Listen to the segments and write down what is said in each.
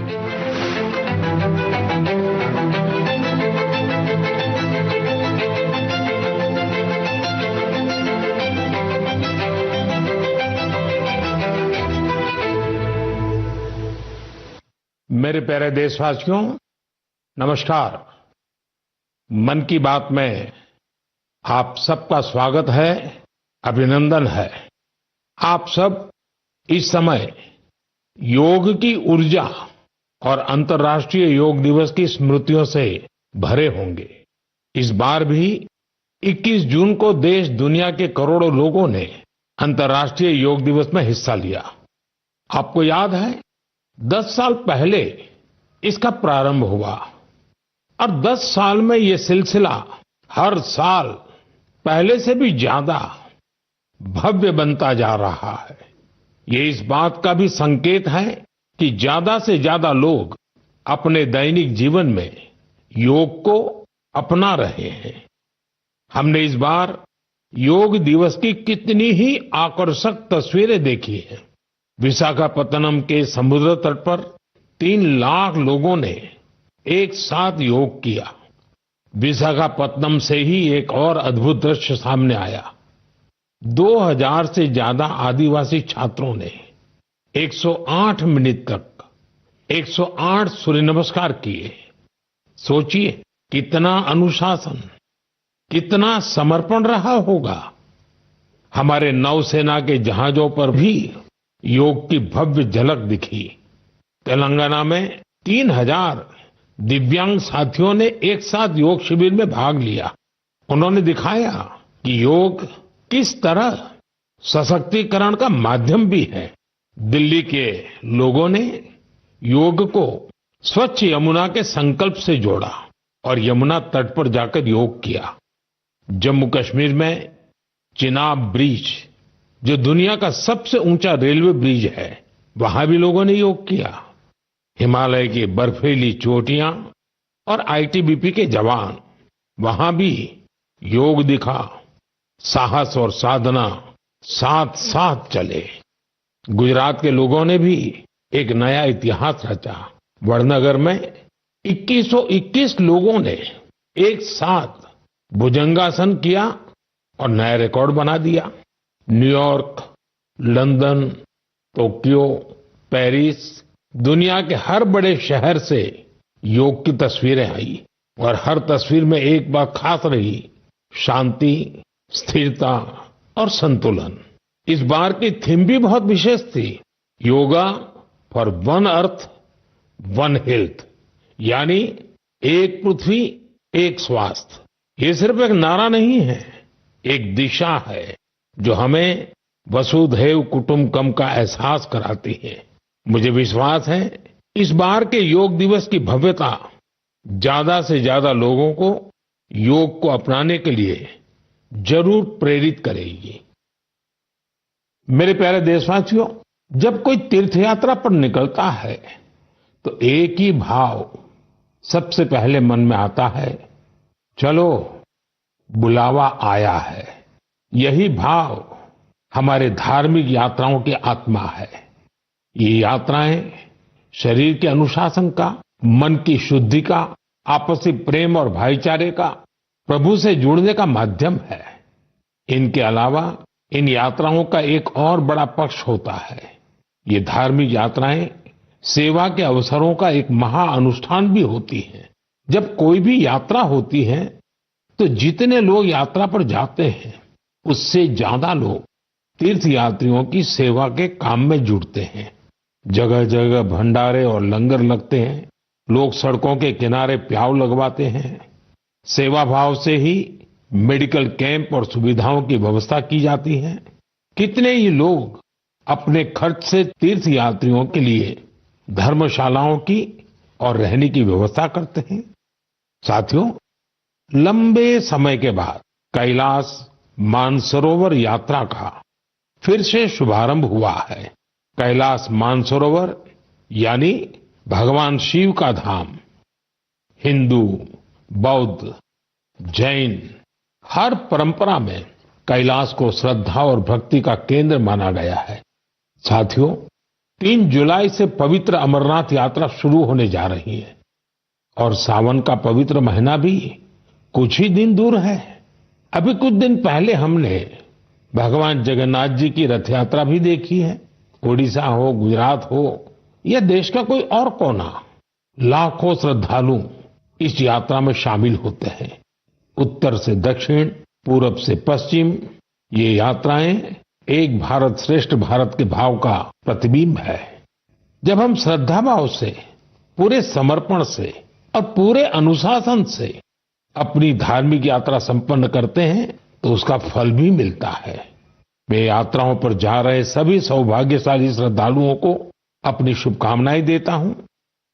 मेरे प्यारे देशवासियों, नमस्कार। मन की बात में आप सबका स्वागत है, अभिनंदन है। आप सब इस समय योग की ऊर्जा और अंतर्राष्ट्रीय योग दिवस की स्मृतियों से भरे होंगे। इस बार भी 21 जून को देश दुनिया के करोड़ों लोगों ने अंतर्राष्ट्रीय योग दिवस में हिस्सा लिया। आपको याद है, 10 साल पहले इसका प्रारंभ हुआ और 10 साल में ये सिलसिला हर साल पहले से भी ज्यादा भव्य बनता जा रहा है। ये इस बात का भी संकेत है कि ज्यादा से ज्यादा लोग अपने दैनिक जीवन में योग को अपना रहे हैं। हमने इस बार योग दिवस की कितनी ही आकर्षक तस्वीरें देखी हैं। विशाखापत्तनम के समुद्र तट पर 3 लाख लोगों ने एक साथ योग किया। विशाखापत्तनम से ही एक और अद्भुत दृश्य सामने आया। 2000 से ज्यादा आदिवासी छात्रों ने 108 मिनट तक 108 सूर्य नमस्कार किए। सोचिए, कितना अनुशासन, कितना समर्पण रहा होगा। हमारे नौसेना के जहाजों पर भी योग की भव्य झलक दिखी। तेलंगाना में 3000 दिव्यांग साथियों ने एक साथ योग शिविर में भाग लिया। उन्होंने दिखाया कि योग किस तरह सशक्तिकरण का माध्यम भी है। दिल्ली के लोगों ने योग को स्वच्छ यमुना के संकल्प से जोड़ा और यमुना तट पर जाकर योग किया। जम्मू कश्मीर में चिनाब ब्रिज, जो दुनिया का सबसे ऊंचा रेलवे ब्रिज है, वहां भी लोगों ने योग किया। हिमालय की बर्फीली चोटियां और आईटीबीपी के जवान, वहां भी योग दिखा। साहस और साधना साथ साथ चले। गुजरात के लोगों ने भी एक नया इतिहास रचा। वडनगर में 2121 लोगों ने एक साथ भुजंगासन किया और नया रिकॉर्ड बना दिया। न्यूयॉर्क, लंदन, टोक्यो, पेरिस, दुनिया के हर बड़े शहर से योग की तस्वीरें आई और हर तस्वीर में एक बात खास रही: शांति, स्थिरता और संतुलन। इस बार की थीम भी बहुत विशेष थी, yoga for one earth one health, यानी एक पृथ्वी एक स्वास्थ्य। ये सिर्फ एक नारा नहीं है, एक दिशा है जो हमें वसुधैव कुटुंबकम का एहसास कराती है। मुझे विश्वास है इस बार के योग दिवस की भव्यता ज्यादा से ज्यादा लोगों को योग को अपनाने के लिए जरूर प्रेरित करेगी। मेरे प्यारे देशवासियों, जब कोई तीर्थ यात्रा पर निकलता है तो एक ही भाव सबसे पहले मन में आता है, चलो बुलावा आया है। यही भाव हमारे धार्मिक यात्राओं की आत्मा है। ये यात्राएं शरीर के अनुशासन का, मन की शुद्धि का, आपसी प्रेम और भाईचारे का, प्रभु से जुड़ने का माध्यम है। इनके अलावा इन यात्राओं का एक और बड़ा पक्ष होता है। ये धार्मिक यात्राएं सेवा के अवसरों का एक महाअनुष्ठान भी होती हैं। जब कोई भी यात्रा होती है तो जितने लोग यात्रा पर जाते हैं, उससे ज्यादा लोग तीर्थ यात्रियों की सेवा के काम में जुड़ते हैं। जगह जगह भंडारे और लंगर लगते हैं। लोग सड़कों के किनारे प्याऊ लगवाते हैं। सेवा भाव से ही मेडिकल कैंप और सुविधाओं की व्यवस्था की जाती है। कितने ही लोग अपने खर्च से तीर्थ यात्रियों के लिए धर्मशालाओं की और रहने की व्यवस्था करते हैं। साथियों, लंबे समय के बाद कैलाश मानसरोवर यात्रा का फिर से शुभारंभ हुआ है। कैलाश मानसरोवर यानी भगवान शिव का धाम। हिंदू, बौद्ध, जैन हर परंपरा में कैलाश को श्रद्धा और भक्ति का केंद्र माना गया है। साथियों, 3 जुलाई से पवित्र अमरनाथ यात्रा शुरू होने जा रही है और सावन का पवित्र महीना भी कुछ ही दिन दूर है। अभी कुछ दिन पहले हमने भगवान जगन्नाथ जी की रथ यात्रा भी देखी है। ओडिशा हो, गुजरात हो या देश का कोई और कोना, लाखों श्रद्धालु इस यात्रा में शामिल होते हैं। उत्तर से दक्षिण, पूरब से पश्चिम, ये यात्राएं एक भारत श्रेष्ठ भारत के भाव का प्रतिबिंब है। जब हम श्रद्धा भाव से, पूरे समर्पण से और पूरे अनुशासन से अपनी धार्मिक यात्रा संपन्न करते हैं तो उसका फल भी मिलता है। मैं यात्राओं पर जा रहे सभी सौभाग्यशाली श्रद्धालुओं को अपनी शुभकामनाएं देता हूं।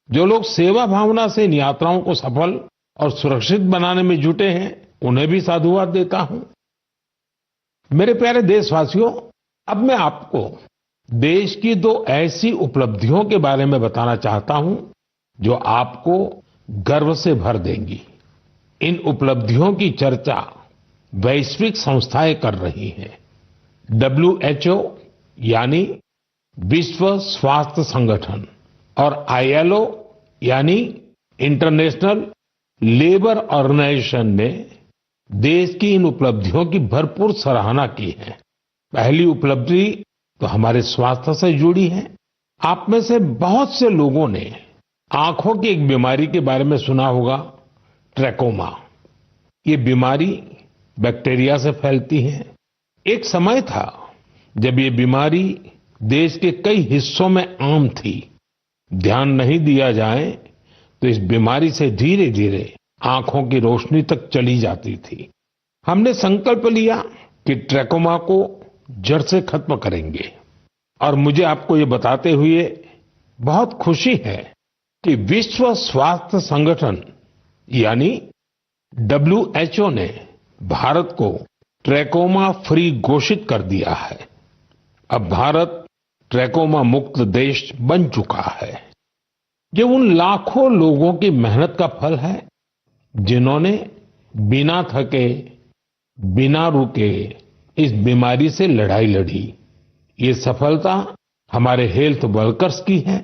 जो लोग सेवा भावना से इन यात्राओं को सफल और सुरक्षित बनाने में जुटे हैं, उन्हें भी साधुवाद देता हूं। मेरे प्यारे देशवासियों, अब मैं आपको देश की 2 ऐसी उपलब्धियों के बारे में बताना चाहता हूं जो आपको गर्व से भर देंगी। इन उपलब्धियों की चर्चा वैश्विक संस्थाएं कर रही हैं। WHO यानी विश्व स्वास्थ्य संगठन और ILO यानी इंटरनेशनल लेबर ऑर्गेनाइजेशन ने देश की इन उपलब्धियों की भरपूर सराहना की है। पहली उपलब्धि तो हमारे स्वास्थ्य से जुड़ी है। आप में से बहुत से लोगों ने आंखों की एक बीमारी के बारे में सुना होगा, ट्रैकोमा। ये बीमारी बैक्टीरिया से फैलती है। एक समय था जब ये बीमारी देश के कई हिस्सों में आम थी। ध्यान नहीं दिया जाए तो इस बीमारी से धीरे धीरे आंखों की रोशनी तक चली जाती थी। हमने संकल्प लिया कि ट्रैकोमा को जड़ से खत्म करेंगे और मुझे आपको ये बताते हुए बहुत खुशी है कि विश्व स्वास्थ्य संगठन यानी WHO ने भारत को ट्रैकोमा फ्री घोषित कर दिया है। अब भारत ट्रैकोमा मुक्त देश बन चुका है। ये उन लाखों लोगों की मेहनत का फल है जिन्होंने बिना थके, बिना रुके इस बीमारी से लड़ाई लड़ी। ये सफलता हमारे हेल्थ वर्कर्स की है।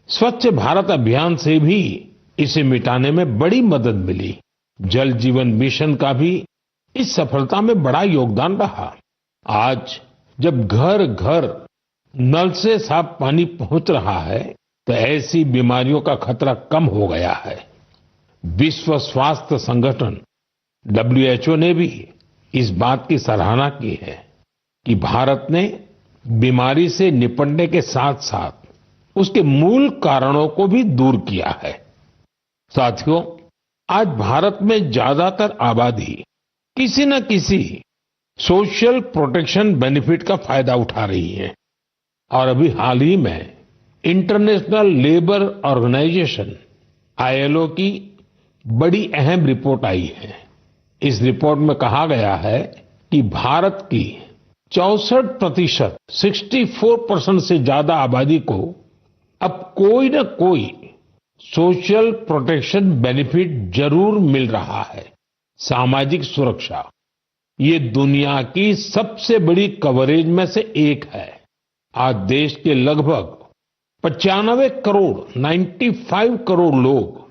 स्वच्छ भारत अभियान से भी इसे मिटाने में बड़ी मदद मिली। जल जीवन मिशन का भी इस सफलता में बड़ा योगदान रहा। आज जब घर घर नल से साफ पानी पहुंच रहा है तो ऐसी बीमारियों का खतरा कम हो गया है। विश्व स्वास्थ्य संगठन WHO ने भी इस बात की सराहना की है कि भारत ने बीमारी से निपटने के साथ साथ उसके मूल कारणों को भी दूर किया है। साथियों, आज भारत में ज्यादातर आबादी किसी न किसी सोशल प्रोटेक्शन बेनिफिट का फायदा उठा रही है और अभी हाल ही में इंटरनेशनल लेबर ऑर्गेनाइजेशन ILO की बड़ी अहम रिपोर्ट आई है। इस रिपोर्ट में कहा गया है कि भारत की 64%, 64% से ज्यादा आबादी को अब कोई न कोई सोशल प्रोटेक्शन बेनिफिट जरूर मिल रहा है। सामाजिक सुरक्षा ये दुनिया की सबसे बड़ी कवरेज में से एक है। आज देश के लगभग 95 करोड़ 95 करोड़ लोग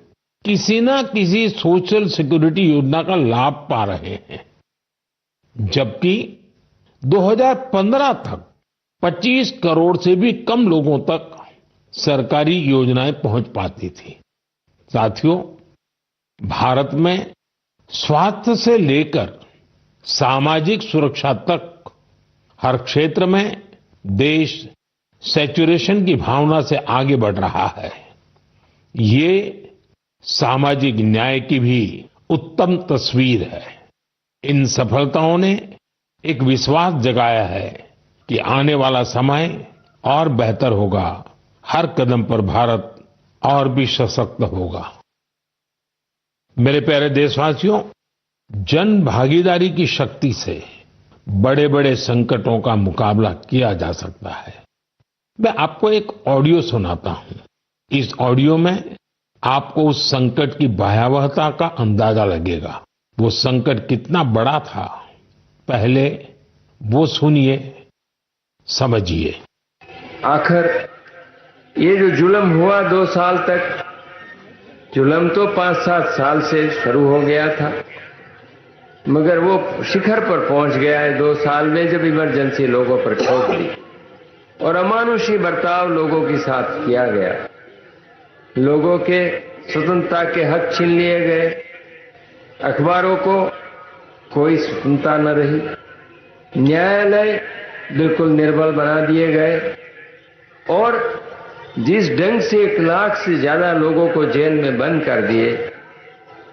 किसी न किसी सोशल सिक्योरिटी योजना का लाभ पा रहे हैं, जबकि 2015 तक 25 करोड़ से भी कम लोगों तक सरकारी योजनाएं पहुंच पाती थी। साथियों, भारत में स्वास्थ्य से लेकर सामाजिक सुरक्षा तक हर क्षेत्र में देश सैचुरेशन की भावना से आगे बढ़ रहा है। ये सामाजिक न्याय की भी उत्तम तस्वीर है। इन सफलताओं ने एक विश्वास जगाया है कि आने वाला समय और बेहतर होगा। हर कदम पर भारत और भी सशक्त होगा। मेरे प्यारे देशवासियों, जन भागीदारी की शक्ति से बड़े बड़े संकटों का मुकाबला किया जा सकता है। मैं आपको एक ऑडियो सुनाता हूं। इस ऑडियो में आपको उस संकट की भयावहता का अंदाजा लगेगा। वो संकट कितना बड़ा था, पहले वो सुनिए, समझिए। आखिर ये जो जुल्म हुआ 2 साल तक, जुल्म तो 5-7 साल से शुरू हो गया था, मगर वो शिखर पर पहुंच गया है 2 साल में, जब इमरजेंसी लोगों पर ठोक दी और अमानुषी बर्ताव लोगों के साथ किया गया। लोगों के स्वतंत्रता के हक छीन लिए गए, अखबारों को कोई स्वतंत्रता न रही, न्यायालय बिल्कुल निर्बल बना दिए गए और जिस ढंग से 1 लाख से ज्यादा लोगों को जेल में बंद कर दिए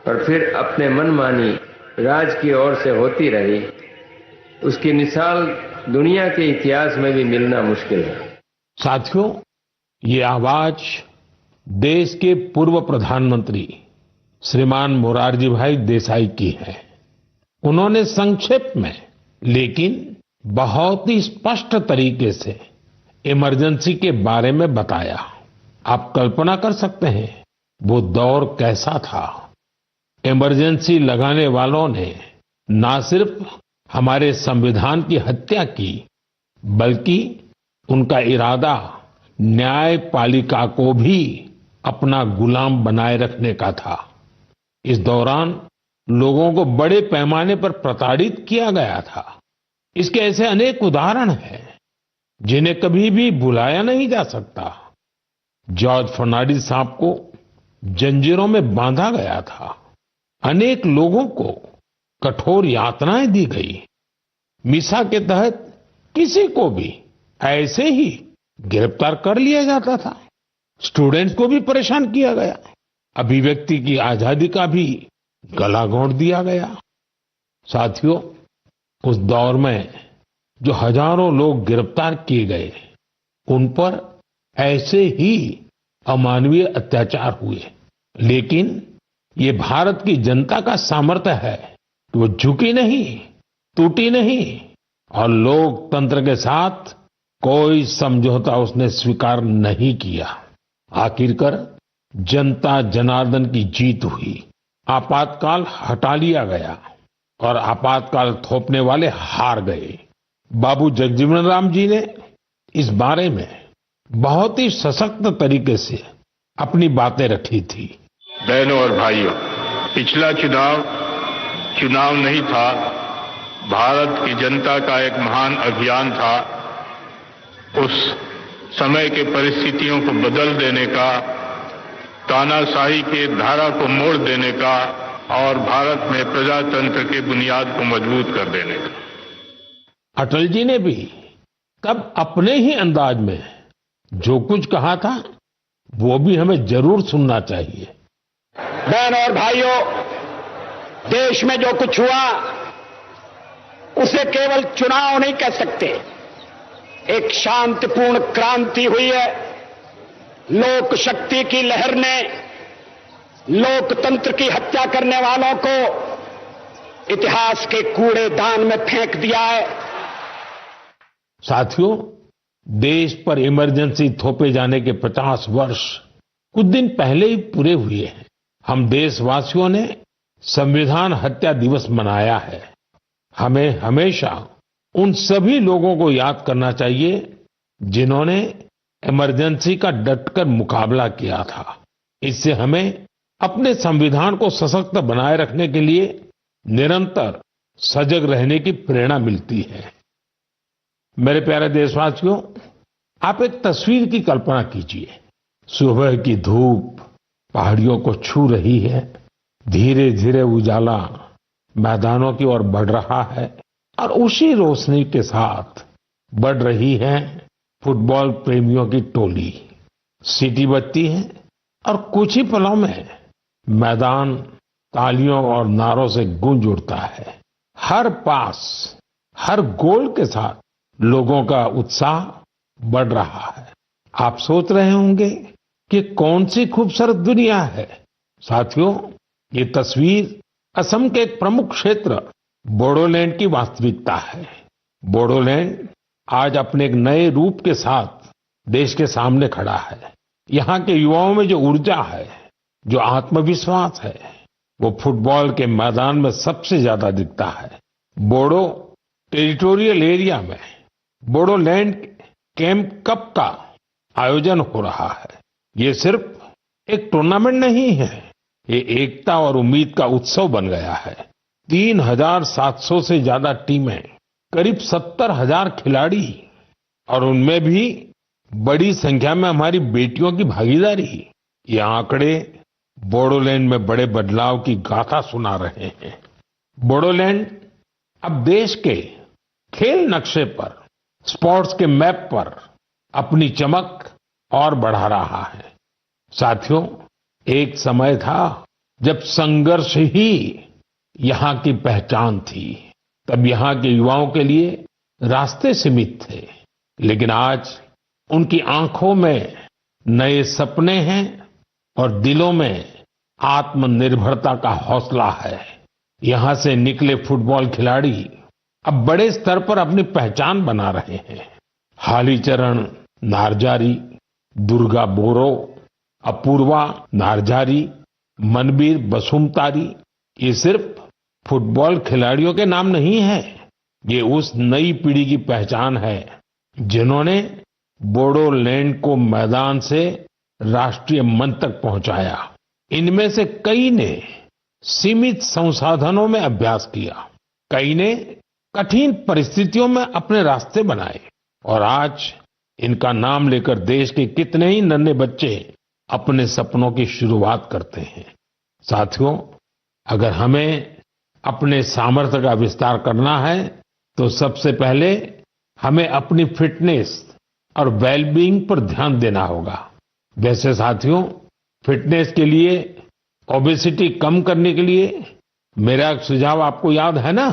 और फिर अपने मनमानी राज की ओर से होती रही, उसकी मिसाल दुनिया के इतिहास में भी मिलना मुश्किल है। साथियों, ये आवाज देश के पूर्व प्रधानमंत्री श्रीमान मोरारजी भाई देसाई की है। उन्होंने संक्षेप में लेकिन बहुत ही स्पष्ट तरीके से इमरजेंसी के बारे में बताया। आप कल्पना कर सकते हैं वो दौर कैसा था। इमरजेंसी लगाने वालों ने ना सिर्फ हमारे संविधान की हत्या की, बल्कि उनका इरादा न्यायपालिका को भी अपना गुलाम बनाए रखने का था। इस दौरान लोगों को बड़े पैमाने पर प्रताड़ित किया गया था। इसके ऐसे अनेक उदाहरण हैं जिन्हें कभी भी भुलाया नहीं जा सकता। जॉर्ज फर्नांडिस साहब को जंजीरों में बांधा गया था। अनेक लोगों को कठोर यातनाएं दी गई। मिसा के तहत किसी को भी ऐसे ही गिरफ्तार कर लिया जाता था। स्टूडेंट्स को भी परेशान किया गया। अभिव्यक्ति की आजादी का भी गला घोंट दिया गया। साथियों, उस दौर में जो हजारों लोग गिरफ्तार किए गए, उन पर ऐसे ही अमानवीय अत्याचार हुए। लेकिन ये भारत की जनता का सामर्थ्य है कि वो झुकी नहीं, टूटी नहीं और लोकतंत्र के साथ कोई समझौता उसने स्वीकार नहीं किया। आखिरकार जनता जनार्दन की जीत हुई। आपातकाल हटा लिया गया और आपातकाल थोपने वाले हार गए। बाबू जगजीवन राम जी ने इस बारे में बहुत ही सशक्त तरीके से अपनी बातें रखी थी। बहनों और भाइयों, पिछला चुनाव नहीं था, भारत की जनता का एक महान अभियान था। उस समय के परिस्थितियों को बदल देने का, तानाशाही के धारा को मोड़ देने का और भारत में प्रजातंत्र के बुनियाद को मजबूत कर देने का। अटल जी ने भी तब अपने ही अंदाज में जो कुछ कहा था, वो भी हमें जरूर सुनना चाहिए। बहनों और भाइयों, देश में जो कुछ हुआ उसे केवल चुनाव नहीं कह सकते। एक शांतिपूर्ण क्रांति हुई है। लोक शक्ति की लहर ने लोकतंत्र की हत्या करने वालों को इतिहास के कूड़ेदान में फेंक दिया है। साथियों, देश पर इमरजेंसी थोपे जाने के 50 वर्ष कुछ दिन पहले ही पूरे हुए हैं। हम देशवासियों ने संविधान हत्या दिवस मनाया है। हमें हमेशा उन सभी लोगों को याद करना चाहिए जिन्होंने इमरजेंसी का डटकर मुकाबला किया था। इससे हमें अपने संविधान को सशक्त बनाए रखने के लिए निरंतर सजग रहने की प्रेरणा मिलती है। मेरे प्यारे देशवासियों, आप एक तस्वीर की कल्पना कीजिए। सुबह की धूप पहाड़ियों को छू रही है। धीरे धीरे उजाला मैदानों की ओर बढ़ रहा है और उसी रोशनी के साथ बढ़ रही है फुटबॉल प्रेमियों की टोली। सीटी बजती है और कुछ ही पलों में मैदान तालियों और नारों से गूंज उठता है। हर पास, हर गोल के साथ लोगों का उत्साह बढ़ रहा है। आप सोच रहे होंगे कि कौन सी खूबसूरत दुनिया है। साथियों, ये तस्वीर असम के एक प्रमुख क्षेत्र बोडोलैंड की वास्तविकता है। बोडोलैंड आज अपने एक नए रूप के साथ देश के सामने खड़ा है। यहाँ के युवाओं में जो ऊर्जा है, जो आत्मविश्वास है, वो फुटबॉल के मैदान में सबसे ज्यादा दिखता है। बोडो टेरिटोरियल एरिया में बोडोलैंड कैंप कप का आयोजन हो रहा है। ये सिर्फ एक टूर्नामेंट नहीं है, ये एकता और उम्मीद का उत्सव बन गया है। 3,700 से ज्यादा टीमें, करीब 70,000 खिलाड़ी और उनमें भी बड़ी संख्या में हमारी बेटियों की भागीदारी। ये आंकड़े बोडोलैंड में बड़े बदलाव की गाथा सुना रहे हैं। बोडोलैंड अब देश के खेल नक्शे पर, स्पोर्ट्स के मैप पर अपनी चमक और बढ़ा रहा है। साथियों, एक समय था जब संघर्ष ही यहाँ की पहचान थी। तब यहाँ के युवाओं के लिए रास्ते सीमित थे, लेकिन आज उनकी आंखों में नए सपने हैं और दिलों में आत्मनिर्भरता का हौसला है। यहाँ से निकले फुटबॉल खिलाड़ी अब बड़े स्तर पर अपनी पहचान बना रहे हैं। हालीचरण नार्जारी, दुर्गा बोरो, अपूर्वा नार्जारी, मनबीर बसुमतारी, ये सिर्फ फुटबॉल खिलाड़ियों के नाम नहीं है, ये उस नई पीढ़ी की पहचान है जिन्होंने बोडोलैंड को मैदान से राष्ट्रीय मंच तक पहुंचाया। इनमें से कई ने सीमित संसाधनों में अभ्यास किया, कई ने कठिन परिस्थितियों में अपने रास्ते बनाए और आज इनका नाम लेकर देश के कितने ही नन्हे बच्चे अपने सपनों की शुरुआत करते हैं। साथियों, अगर हमें अपने सामर्थ्य का विस्तार करना है तो सबसे पहले हमें अपनी फिटनेस और वेलबीइंग पर ध्यान देना होगा। वैसे साथियों, फिटनेस के लिए, ओबेसिटी कम करने के लिए मेरा एक सुझाव आपको याद है ना?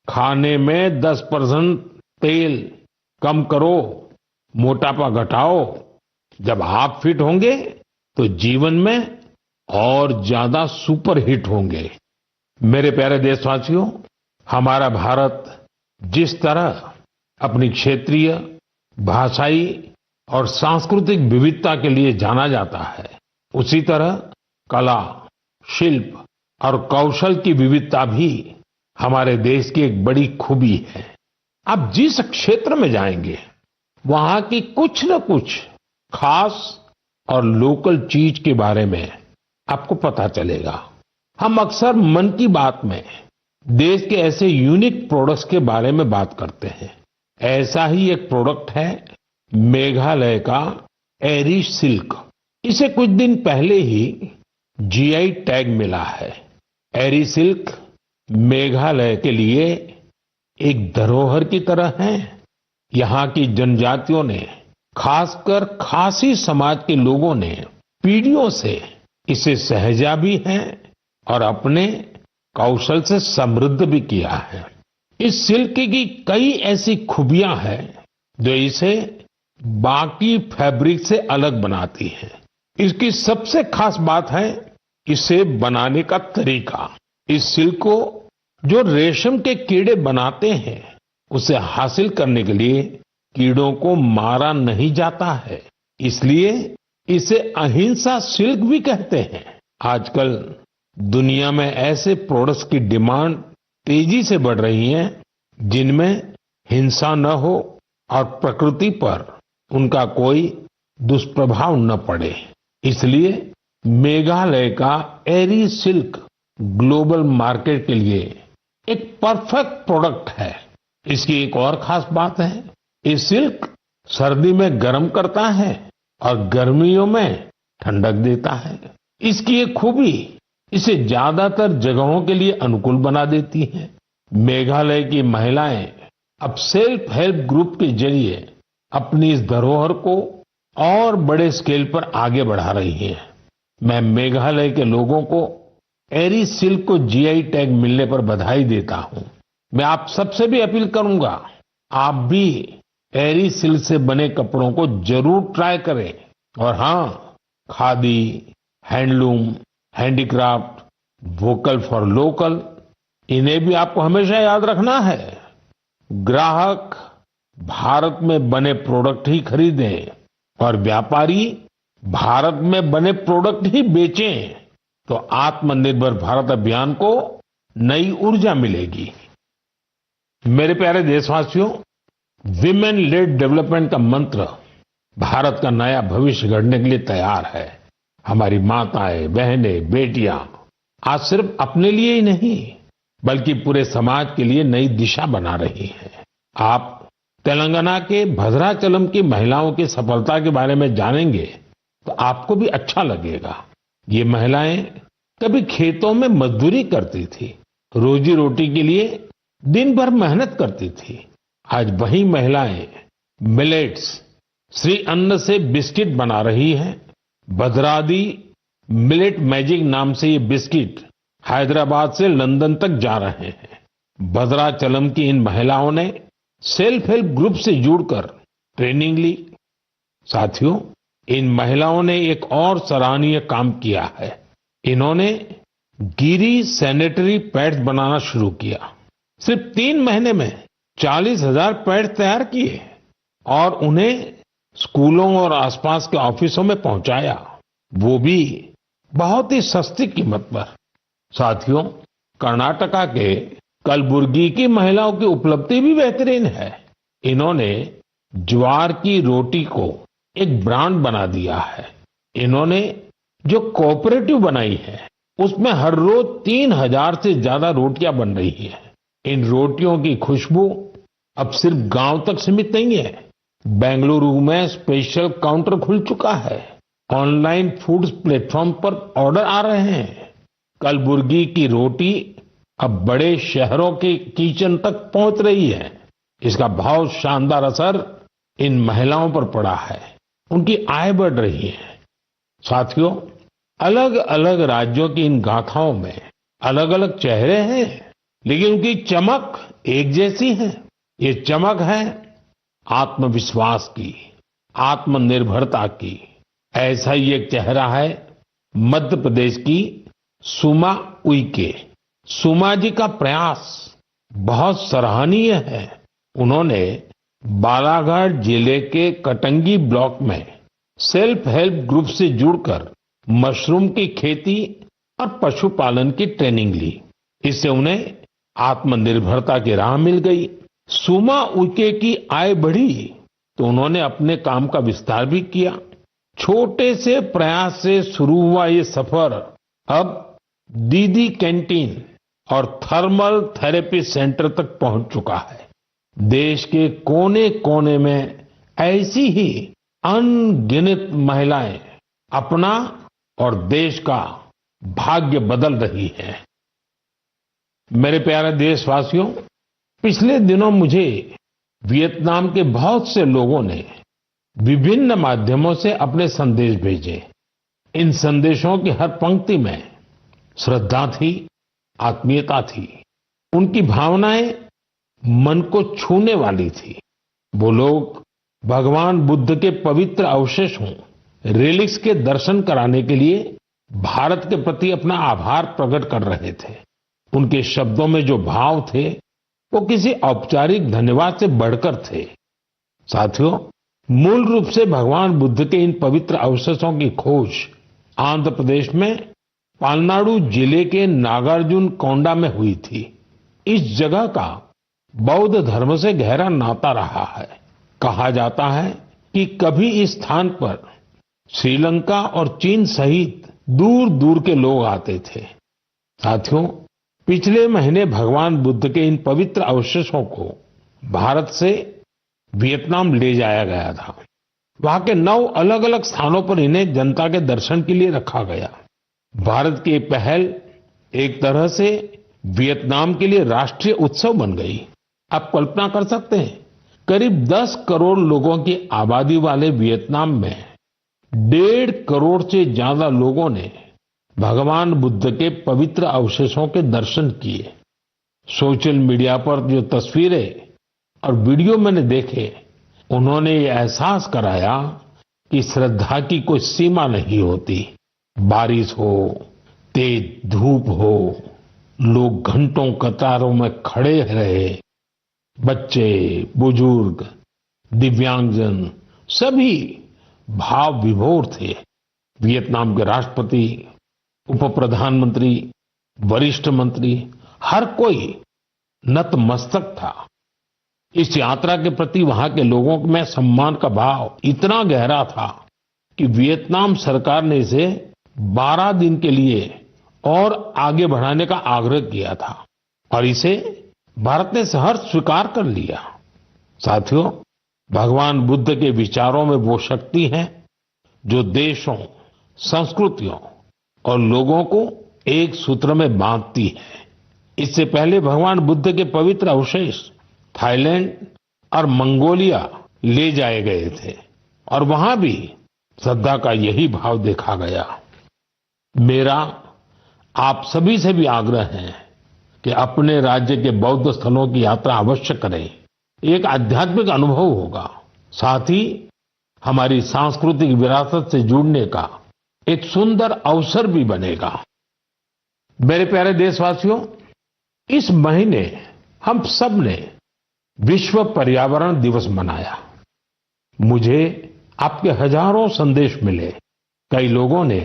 खाने में 10% तेल कम करो, मोटापा घटाओ। जब आप फिट होंगे तो जीवन में और ज्यादा सुपर हिट होंगे। मेरे प्यारे देशवासियों, हमारा भारत जिस तरह अपनी क्षेत्रीय, भाषाई और सांस्कृतिक विविधता के लिए जाना जाता है, उसी तरह कला, शिल्प और कौशल की विविधता भी हमारे देश की एक बड़ी खूबी है। आप जिस क्षेत्र में जाएंगे, वहां की कुछ न कुछ खास और लोकल चीज के बारे में आपको पता चलेगा। हम अक्सर मन की बात में देश के ऐसे यूनिक प्रोडक्ट्स के बारे में बात करते हैं। ऐसा ही एक प्रोडक्ट है मेघालय का एरी सिल्क। इसे कुछ दिन पहले ही जीआई टैग मिला है। एरी सिल्क मेघालय के लिए एक धरोहर की तरह है। यहाँ की जनजातियों ने, खासकर खासी समाज के लोगों ने पीढ़ियों से इसे सहेजा भी है और अपने कौशल से समृद्ध भी किया है। इस सिल्क की कई ऐसी खूबियां हैं जो इसे बाकी फैब्रिक से अलग बनाती है। इसकी सबसे खास बात है इसे बनाने का तरीका। इस सिल्क को जो रेशम के कीड़े बनाते हैं, उसे हासिल करने के लिए कीड़ों को मारा नहीं जाता है, इसलिए इसे अहिंसा सिल्क भी कहते हैं। आजकल दुनिया में ऐसे प्रोडक्ट्स की डिमांड तेजी से बढ़ रही है जिनमें हिंसा न हो और प्रकृति पर उनका कोई दुष्प्रभाव न पड़े। इसलिए मेघालय का एरी सिल्क ग्लोबल मार्केट के लिए एक परफेक्ट प्रोडक्ट है। इसकी एक और खास बात है, ये सिल्क सर्दी में गर्म करता है और गर्मियों में ठंडक देता है। इसकी एक खूबी इसे ज्यादातर जगहों के लिए अनुकूल बना देती है। मेघालय की महिलाएं अब सेल्फ हेल्प ग्रुप के जरिए अपनी इस धरोहर को और बड़े स्केल पर आगे बढ़ा रही हैं। मैं मेघालय के लोगों को एरी सिल्क को जीआई टैग मिलने पर बधाई देता हूं। मैं आप सबसे भी अपील करूंगा, आप भी एरी सिल्क से बने कपड़ों को जरूर ट्राई करें। और हाँ, khadi, handloom, handicraft, vocal for local, इन्हें भी आपको हमेशा याद रखना है। ग्राहक भारत में बने प्रोडक्ट ही खरीदें और व्यापारी भारत में बने प्रोडक्ट ही बेचें, तो आत्मनिर्भर भारत अभियान को नई ऊर्जा मिलेगी। मेरे प्यारे देशवासियों, विमेन लेड डेवलपमेंट का मंत्र भारत का नया भविष्य गढ़ने के लिए तैयार है। हमारी माताएं, बहनें, बेटियां आज सिर्फ अपने लिए ही नहीं बल्कि पूरे समाज के लिए नई दिशा बना रही हैं। आप तेलंगाना के भद्राचलम की महिलाओं की सफलता के बारे में जानेंगे तो आपको भी अच्छा लगेगा। ये महिलाएं कभी खेतों में मजदूरी करती थी, रोजी रोटी के लिए दिन भर मेहनत करती थी। आज वही महिलाएं मिलेट्स, श्री अन्न से बिस्किट बना रही हैं। भद्रादी मिलेट मैजिक नाम से ये बिस्किट हैदराबाद से लंदन तक जा रहे हैं। भद्राचलम की इन महिलाओं ने सेल्फ हेल्प ग्रुप से जुड़कर ट्रेनिंग ली। साथियों, इन महिलाओं ने एक और सराहनीय काम किया है। इन्होंने गिरी सैनिटरी पैड्स बनाना शुरू किया। सिर्फ 3 महीने में 40,000 पैड्स तैयार किए और उन्हें स्कूलों और आसपास के ऑफिसों में पहुंचाया, वो भी बहुत ही सस्ती कीमत पर। साथियों, कर्नाटका के कलबुर्गी की महिलाओं की उपलब्धि भी बेहतरीन है। इन्होंने ज्वार की रोटी को एक ब्रांड बना दिया है। इन्होंने जो कोऑपरेटिव बनाई है उसमें हर रोज 3,000 से ज्यादा रोटियां बन रही है। इन रोटियों की खुशबू अब सिर्फ गांव तक सीमित नहीं है। बेंगलुरु में स्पेशल काउंटर खुल चुका है। ऑनलाइन फूड प्लेटफॉर्म पर ऑर्डर आ रहे हैं। कलबुर्गी की रोटी अब बड़े शहरों के किचन तक पहुंच रही है। इसका बहुत शानदार असर इन महिलाओं पर पड़ा है। उनकी आय बढ़ रही है। साथियों, अलग अलग राज्यों की इन गाथाओं में अलग अलग चेहरे हैं, लेकिन उनकी चमक एक जैसी है। ये चमक है आत्मविश्वास की, आत्मनिर्भरता की। ऐसा ही एक चेहरा है मध्य प्रदेश की सुमा उइके। सुमा जी का प्रयास बहुत सराहनीय है। उन्होंने बालाघाट जिले के कटंगी ब्लॉक में सेल्फ हेल्प ग्रुप से जुड़कर मशरूम की खेती और पशुपालन की ट्रेनिंग ली। इससे उन्हें आत्मनिर्भरता की राह मिल गई। सुमा उइके की आय बढ़ी तो उन्होंने अपने काम का विस्तार भी किया। छोटे से प्रयास से शुरू हुआ ये सफर अब दीदी कैंटीन और थर्मल थेरेपी सेंटर तक पहुंच चुका है। देश के कोने कोने में ऐसी ही अनगिनत महिलाएं अपना और देश का भाग्य बदल रही हैं। मेरे प्यारे देशवासियों, पिछले दिनों मुझे वियतनाम के बहुत से लोगों ने विभिन्न माध्यमों से अपने संदेश भेजे। इन संदेशों की हर पंक्ति में श्रद्धा थी, आत्मीयता थी। उनकी भावनाएं मन को छूने वाली थी। वो लोग भगवान बुद्ध के पवित्र अवशेषों, रेलिक्स के दर्शन कराने के लिए भारत के प्रति अपना आभार प्रकट कर रहे थे। उनके शब्दों में जो भाव थे वो किसी औपचारिक धन्यवाद से बढ़कर थे। साथियों, मूल रूप से भगवान बुद्ध के इन पवित्र अवशेषों की खोज आंध्र प्रदेश में पालनाडु जिले के नागार्जुन कोंडा में हुई थी। इस जगह का बौद्ध धर्म से गहरा नाता रहा है। कहा जाता है कि कभी इस स्थान पर श्रीलंका और चीन सहित दूर दूर के लोग आते थे। साथियों, पिछले महीने भगवान बुद्ध के इन पवित्र अवशेषों को भारत से वियतनाम ले जाया गया था। वहां के 9 अलग अलग स्थानों पर इन्हें जनता के दर्शन के लिए रखा गया। भारत की पहल एक तरह से वियतनाम के लिए राष्ट्रीय उत्सव बन गई। आप कल्पना कर सकते हैं, करीब 10 करोड़ लोगों की आबादी वाले वियतनाम में 1.5 करोड़ से ज्यादा लोगों ने भगवान बुद्ध के पवित्र अवशेषों के दर्शन किए। सोशल मीडिया पर जो तस्वीरें और वीडियो मैंने देखे, उन्होंने ये एहसास कराया कि श्रद्धा की कोई सीमा नहीं होती। बारिश हो, तेज धूप हो, लोग घंटों कतारों में खड़े रहे। बच्चे, बुजुर्ग, दिव्यांगजन सभी भाव विभोर थे। वियतनाम के राष्ट्रपति, उप प्रधानमंत्री, वरिष्ठ मंत्री, हर कोई नतमस्तक था। इस यात्रा के प्रति वहां के लोगों में सम्मान का भाव इतना गहरा था कि वियतनाम सरकार ने इसे 12 दिन के लिए और आगे बढ़ाने का आग्रह किया था और इसे भारत ने सहर्ष स्वीकार कर लिया। साथियों, भगवान बुद्ध के विचारों में वो शक्ति है जो देशों, संस्कृतियों और लोगों को एक सूत्र में बांधती है। इससे पहले भगवान बुद्ध के पवित्र अवशेष थाईलैंड और मंगोलिया ले जाए गए थे और वहां भी श्रद्धा का यही भाव देखा गया। मेरा आप सभी से भी आग्रह है कि अपने राज्य के बौद्ध स्थलों की यात्रा अवश्य करें। एक आध्यात्मिक अनुभव होगा, साथ ही हमारी सांस्कृतिक विरासत से जुड़ने का एक सुंदर अवसर भी बनेगा। मेरे प्यारे देशवासियों, इस महीने हम सब ने विश्व पर्यावरण दिवस मनाया। मुझे आपके हजारों संदेश मिले। कई लोगों ने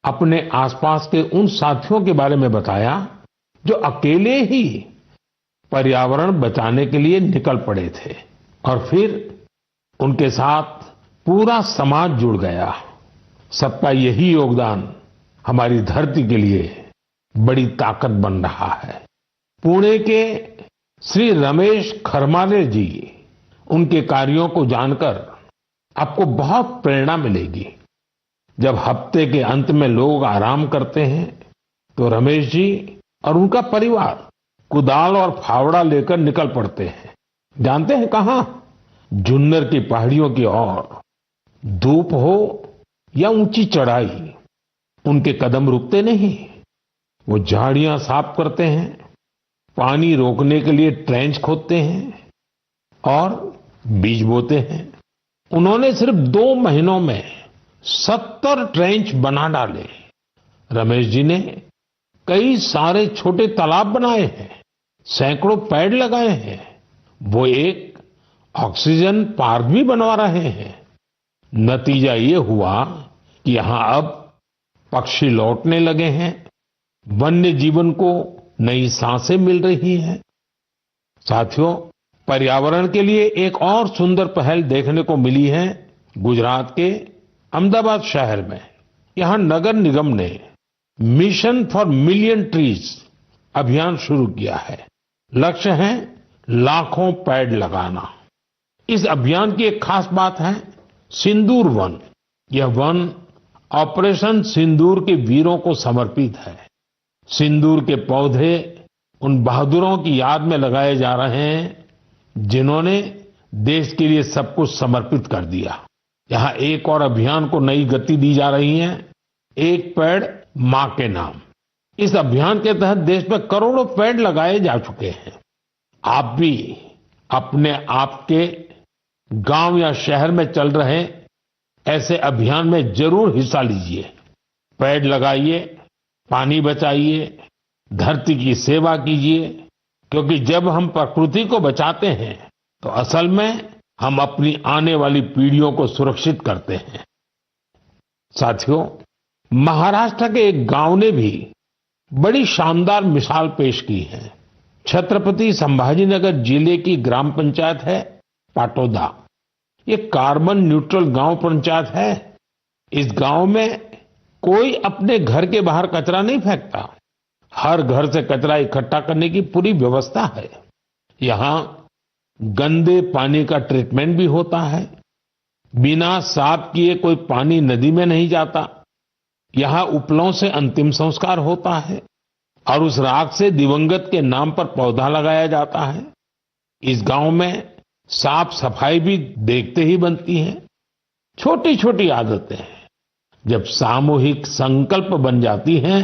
अपने आसपास के उन साथियों के बारे में बताया जो अकेले ही पर्यावरण बचाने के लिए निकल पड़े थे और फिर उनके साथ पूरा समाज जुड़ गया। सबका यही योगदान हमारी धरती के लिए बड़ी ताकत बन रहा है। पुणे के श्री रमेश खरमाने जी, उनके कार्यों को जानकर आपको बहुत प्रेरणा मिलेगी। जब हफ्ते के अंत में लोग आराम करते हैं तो रमेश जी और उनका परिवार कुदाल और फावड़ा लेकर निकल पड़ते हैं। जानते हैं कहां? जुन्नर की पहाड़ियों की ओर। धूप हो या ऊंची चढ़ाई, उनके कदम रुकते नहीं। वो झाड़ियां साफ करते हैं, पानी रोकने के लिए ट्रेंच खोदते हैं और बीज बोते हैं। उन्होंने सिर्फ 2 महीनों में 70 ट्रेंच बना डाले। रमेश जी ने कई सारे छोटे तालाब बनाए हैं, सैकड़ों पेड़ लगाए हैं। वो एक ऑक्सीजन पार्क भी बनवा रहे हैं। नतीजा ये हुआ कि यहां अब पक्षी लौटने लगे हैं, वन्य जीवन को नई सांसें मिल रही हैं। साथियों, पर्यावरण के लिए एक और सुंदर पहल देखने को मिली है गुजरात के अहमदाबाद शहर में। यहां नगर निगम ने मिशन फॉर मिलियन ट्रीज अभियान शुरू किया है। लक्ष्य है लाखों पेड़ लगाना। इस अभियान की एक खास बात है सिंदूर वन। यह वन ऑपरेशन सिंदूर के वीरों को समर्पित है। सिंदूर के पौधे उन बहादुरों की याद में लगाए जा रहे हैं जिन्होंने देश के लिए सब कुछ समर्पित कर दिया। यहां एक और अभियान को नई गति दी जा रही है, एक पेड़ मां के नाम। इस अभियान के तहत देश में करोड़ों पेड़ लगाए जा चुके हैं। आप भी अपने आपके गांव या शहर में चल रहे ऐसे अभियान में जरूर हिस्सा लीजिए। पेड़ लगाइए, पानी बचाइए, धरती की सेवा कीजिए, क्योंकि जब हम प्रकृति को बचाते हैं तो असल में हम अपनी आने वाली पीढ़ियों को सुरक्षित करते हैं। साथियों, महाराष्ट्र के एक गांव ने भी बड़ी शानदार मिसाल पेश की है। छत्रपति संभाजीनगर जिले की ग्राम पंचायत है पाटोदा। ये कार्बन न्यूट्रल गांव पंचायत है। इस गांव में कोई अपने घर के बाहर कचरा नहीं फेंकता। हर घर से कचरा इकट्ठा करने की पूरी व्यवस्था है। यहां गंदे पानी का ट्रीटमेंट भी होता है। बिना साफ किए कोई पानी नदी में नहीं जाता। यहां उपलों से अंतिम संस्कार होता है और उस राख से दिवंगत के नाम पर पौधा लगाया जाता है। इस गांव में साफ सफाई भी देखते ही बनती है। छोटी छोटी आदतें जब सामूहिक संकल्प बन जाती हैं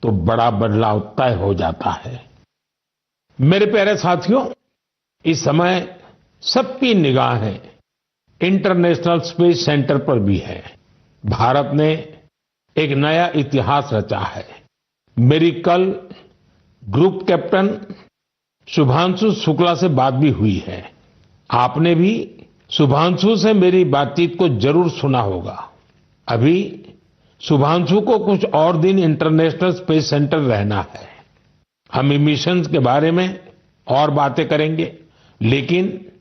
तो बड़ा बदलाव तय हो जाता है। मेरे प्यारे साथियों, इस समय सबकी निगाहें इंटरनेशनल स्पेस सेंटर पर भी है। भारत ने एक नया इतिहास रचा है। मेरी कल ग्रुप कैप्टन शुभांशु शुक्ला से बात भी हुई है। आपने भी शुभांशु से मेरी बातचीत को जरूर सुना होगा। अभी शुभांशु को कुछ और दिन इंटरनेशनल स्पेस सेंटर रहना है। हम मिशंस के बारे में और बातें करेंगे। लेकिन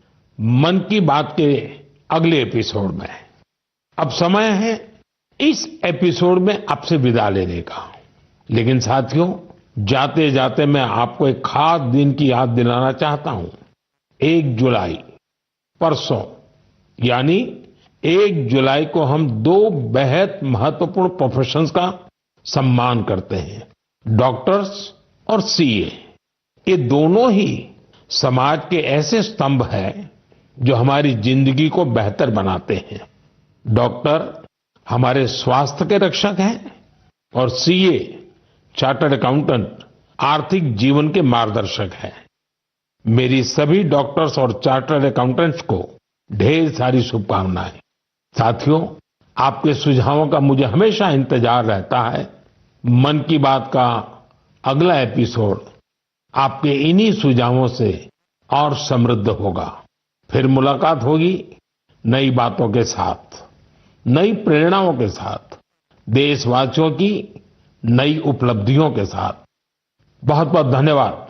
मन की बात के अगले एपिसोड में अब समय है इस एपिसोड में आपसे विदा लेने का। लेकिन साथियों, जाते जाते मैं आपको एक खास दिन की याद दिलाना चाहता हूं। 1 जुलाई, परसों, यानी 1 जुलाई को हम 2 बेहद महत्वपूर्ण प्रोफेशंस का सम्मान करते हैं, डॉक्टर्स और सीए। ये दोनों ही समाज के ऐसे स्तंभ हैं जो हमारी जिंदगी को बेहतर बनाते हैं। डॉक्टर हमारे स्वास्थ्य के रक्षक हैं और सीए, चार्टर्ड अकाउंटेंट, आर्थिक जीवन के मार्गदर्शक हैं। मेरी सभी डॉक्टर्स और चार्टर्ड अकाउंटेंट्स को ढेर सारी शुभकामनाएं। साथियों, आपके सुझावों का मुझे हमेशा इंतजार रहता है। मन की बात का अगला एपिसोड आपके इन्हीं सुझावों से और समृद्ध होगा। फिर मुलाकात होगी नई बातों के साथ, नई प्रेरणाओं के साथ, देशवासियों की नई उपलब्धियों के साथ। बहुत बहुत धन्यवाद।